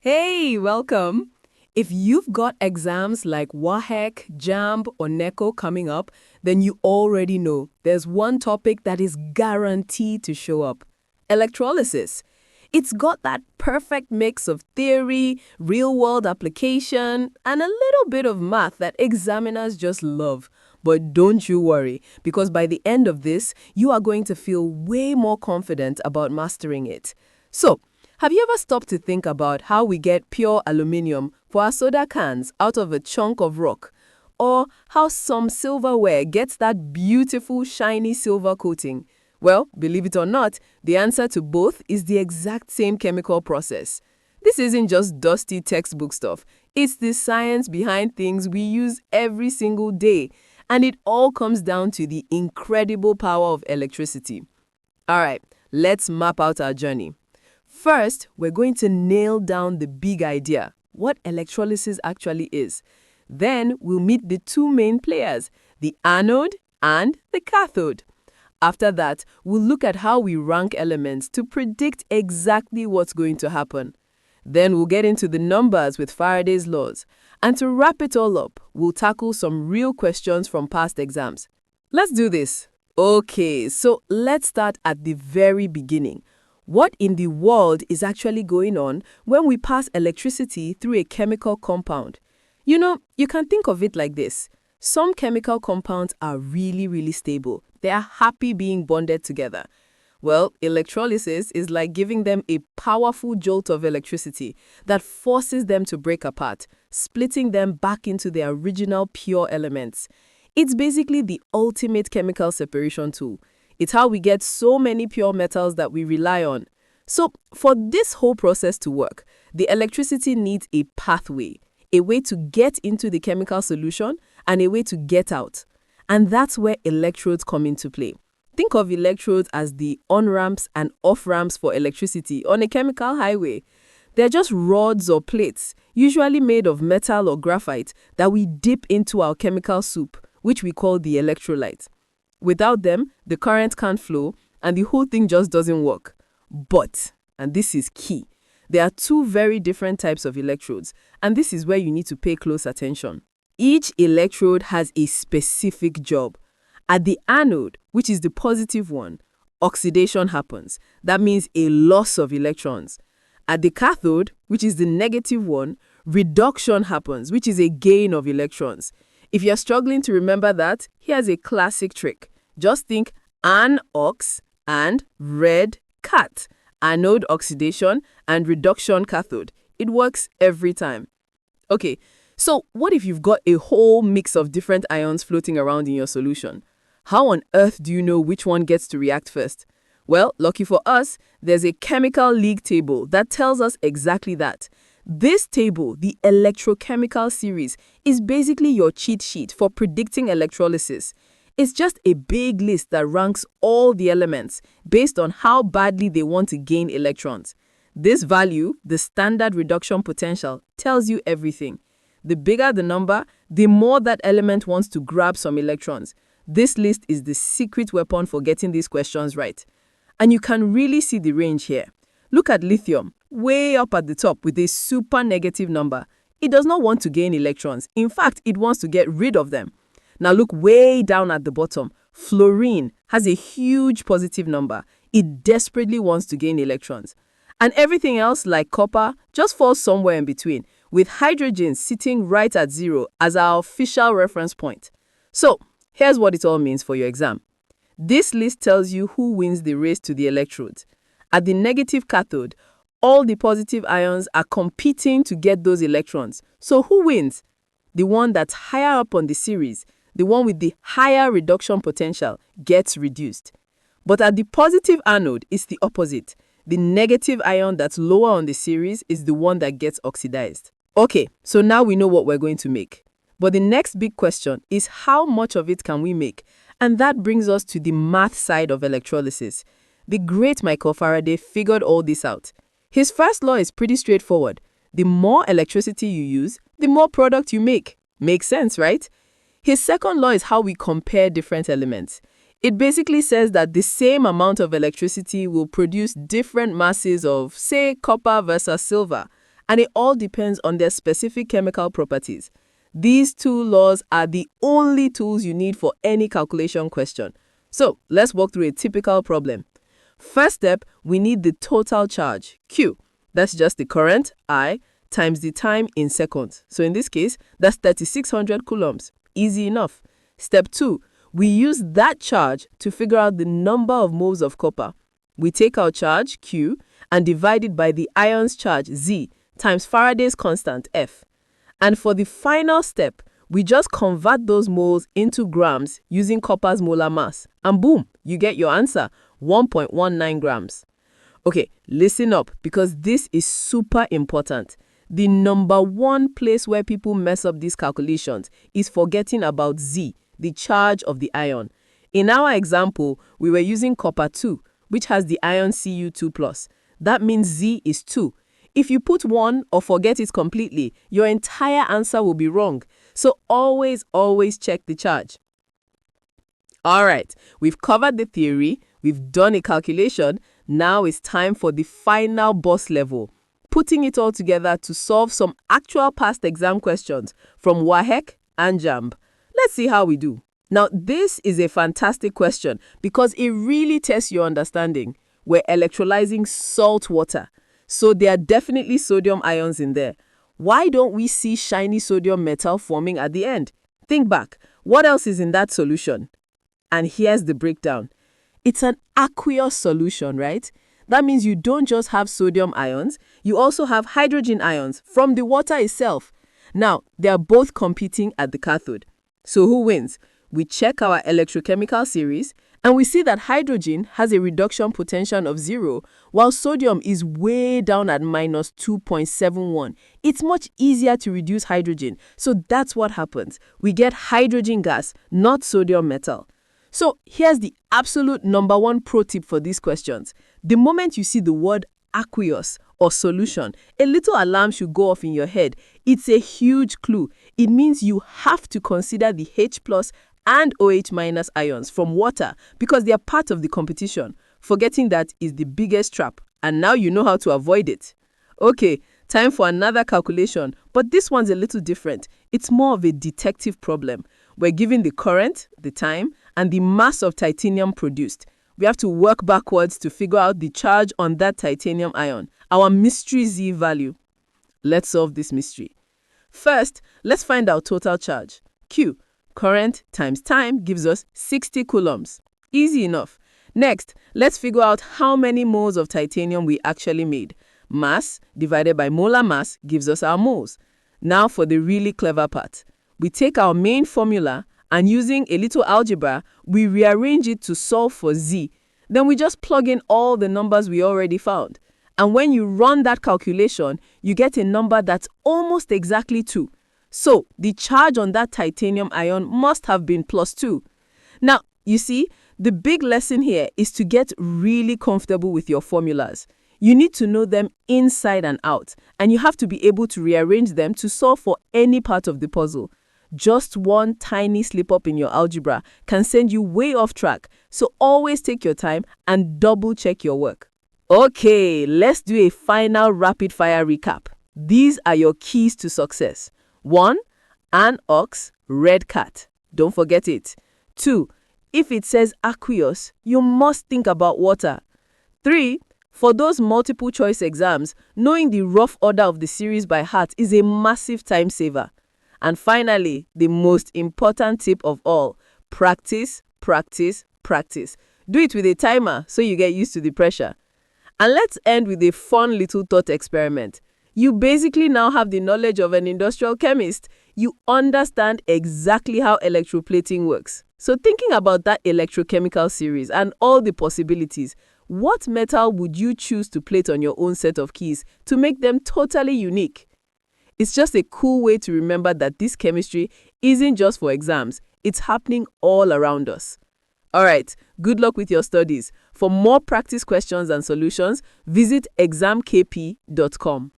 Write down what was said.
Hey, welcome. If you've got exams like WAEC, JAMB, or NECO coming up, then you already know there's one topic that is guaranteed to show up: electrolysis. It's got that perfect mix of theory, real-world application, and a little bit of math that examiners just love. But don't you worry, because by the end of this, you are going to feel way more confident about mastering it. So, have you ever stopped to think about how we get pure aluminum for our soda cans out of a chunk of rock? Or how some silverware gets that beautiful shiny silver coating? Well, believe it or not, the answer to both is the exact same chemical process. This isn't just dusty textbook stuff. It's the science behind things we use every single day. And it all comes down to the incredible power of electricity. All right, let's map out our journey. First, we're going to nail down the big idea, what electrolysis actually is. Then, we'll meet the two main players, the anode and the cathode. After that, we'll look at how we rank elements to predict exactly what's going to happen. Then we'll get into the numbers with Faraday's laws. And to wrap it all up, we'll tackle some real questions from past exams. Let's do this. Okay, so let's start at the very beginning. What in the world is actually going on when we pass electricity through a chemical compound? You know, you can think of it like this. Some chemical compounds are really stable. They are happy being bonded together. Well, electrolysis is like giving them a powerful jolt of electricity that forces them to break apart, splitting them back into their original pure elements. It's basically the ultimate chemical separation tool. It's how we get so many pure metals that we rely on. So, for this whole process to work, the electricity needs a pathway, a way to get into the chemical solution and a way to get out. And that's where electrodes come into play. Think of electrodes as the on-ramps and off-ramps for electricity on a chemical highway. They're just rods or plates, usually made of metal or graphite, that we dip into our chemical soup, which we call the electrolytes. Without them, the current can't flow, and the whole thing just doesn't work. But, and this is key, there are two very different types of electrodes, and this is where you need to pay close attention. Each electrode has a specific job. At the anode, which is the positive one, oxidation happens. That means a loss of electrons. At the cathode, which is the negative one, reduction happens, which is a gain of electrons. If you're struggling to remember that, here's a classic trick. Just think an-ox and red cat. Anode oxidation and reduction cathode. It works every time. Okay, so what if you've got a whole mix of different ions floating around in your solution? How on earth do you know which one gets to react first? Well, lucky for us, there's a chemical league table that tells us exactly that. This table, the electrochemical series, is basically your cheat sheet for predicting electrolysis. It's just a big list that ranks all the elements based on how badly they want to gain electrons. This value, the standard reduction potential, tells you everything. The bigger the number, the more that element wants to grab some electrons. This list is the secret weapon for getting these questions right. And you can really see the range here. Look at lithium, way up at the top with a super negative number. It does not want to gain electrons. In fact, it wants to get rid of them. Now look way down at the bottom. Fluorine has a huge positive number. It desperately wants to gain electrons. And everything else, like copper, just falls somewhere in between, with hydrogen sitting right at 0 as our official reference point. So, here's what it all means for your exam. This list tells you who wins the race to the electrodes. At the negative cathode, all the positive ions are competing to get those electrons. So who wins? The one that's higher up on the series, the one with the higher reduction potential, gets reduced. But at the positive anode, it's the opposite. The negative ion that's lower on the series is the one that gets oxidized. Okay, so now we know what we're going to make. But the next big question is how much of it can we make? And that brings us to the math side of electrolysis. The great Michael Faraday figured all this out. His first law is pretty straightforward. The more electricity you use, the more product you make. Makes sense, right? His second law is how we compare different elements. It basically says that the same amount of electricity will produce different masses of, say, copper versus silver. and it all depends on their specific chemical properties. These two laws are the only tools you need for any calculation question. So let's walk through a typical problem. First step, we need the total charge, Q. That's just the current, I, times the time in seconds. So in this case, that's 3600 coulombs. Easy enough. Step 2, we use that charge to figure out the number of moles of copper. We take our charge, Q, and divide it by the ion's charge, Z, times Faraday's constant, F. And for the final step, we just convert those moles into grams using copper's molar mass. And boom, you get your answer, 1.19 grams. Okay, listen up, because this is super important. The number one place where people mess up these calculations is forgetting about Z, the charge of the ion. In our example, we were using copper 2, which has the ion Cu2+. That means Z is 2. If you put 1 or forget it completely, your entire answer will be wrong. So always check the charge. All right, we've covered the theory, we've done a calculation. Now it's time for the final boss level, putting it all together to solve some actual past exam questions from WAEC and JAMB. Let's see how we do. Now, this is a fantastic question because it really tests your understanding. We're electrolyzing salt water, so there are definitely sodium ions in there. Why don't we see shiny sodium metal forming at the end? Think back, what else is in that solution? And here's the breakdown. It's an aqueous solution, right? That means you don't just have sodium ions, you also have hydrogen ions from the water itself. Now, they are both competing at the cathode. So who wins? We check our electrochemical series, and we see that hydrogen has a reduction potential of 0, while sodium is way down at minus 2.71. It's much easier to reduce hydrogen, so that's what happens. We get hydrogen gas, not sodium metal. So here's the absolute number one pro tip for these questions. The moment you see the word aqueous or solution, a little alarm should go off in your head. It's a huge clue. It means you have to consider the H+ and OH- ions from water because they are part of the competition. Forgetting that is the biggest trap, and now you know how to avoid it. Okay, time for another calculation, but this one's a little different. It's more of a detective problem. We're given the current, the time, and the mass of titanium produced. We have to work backwards to figure out the charge on that titanium ion, our mystery Z value. Let's solve this mystery. First, let's find our total charge. Q, current times time, gives us 60 coulombs. Easy enough. Next, let's figure out how many moles of titanium we actually made. Mass divided by molar mass gives us our moles. Now for the really clever part. We take our main formula and using a little algebra, we rearrange it to solve for Z. Then we just plug in all the numbers we already found. And when you run that calculation, you get a number that's almost exactly 2. So the charge on that titanium ion must have been +2. Now, you see, the big lesson here is to get really comfortable with your formulas. You need to know them inside and out, and you have to be able to rearrange them to solve for any part of the puzzle. Just one tiny slip up in your algebra can send you way off track, so always take your time and double check your work. Okay, let's do a final rapid fire recap. These are your keys to success. 1. An ox, red cat. Don't forget it. 2. If it says aqueous, you must think about water. 3. For those multiple choice exams, knowing the rough order of the series by heart is a massive time saver. And finally, the most important tip of all, practice, practice, practice. Do it with a timer so you get used to the pressure. And let's end with a fun little thought experiment. You basically now have the knowledge of an industrial chemist. You understand exactly how electroplating works. So thinking about that electrochemical series and all the possibilities, what metal would you choose to plate on your own set of keys to make them totally unique? It's just a cool way to remember that this chemistry isn't just for exams. It's happening all around us. All right, good luck with your studies. For more practice questions and solutions, visit examkp.com.